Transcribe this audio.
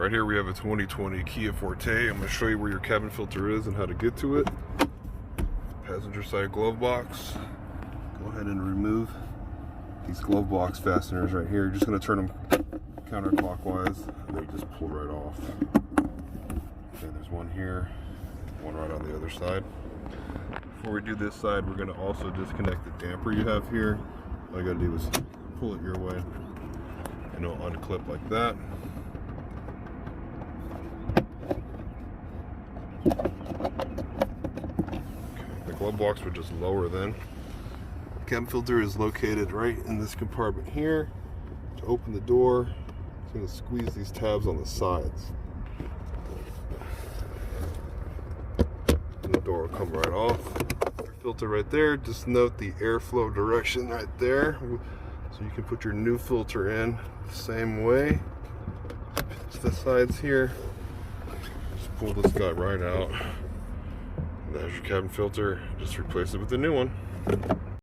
Right here we have a 2020 Kia Forte. I'm going to show you where your cabin filter is and how to get to it. Passenger side glove box. Go ahead and remove these glove box fasteners right here. You're just going to turn them counterclockwise and they just pull right off. Okay, there's one here, one right on the other side. Before we do this side, we're going to also disconnect the damper you have here. All you got to do is pull it your way and it'll unclip like that. The glove box would just lower then. The cabin filter is located right in this compartment here. To open the door, it's going to squeeze these tabs on the sides. And the door will come right off. Your filter right there, just note the airflow direction right there. So you can put your new filter in the same way. It's the sides here. Just pull this guy right out. There's your cabin filter. Just replace it with a new one.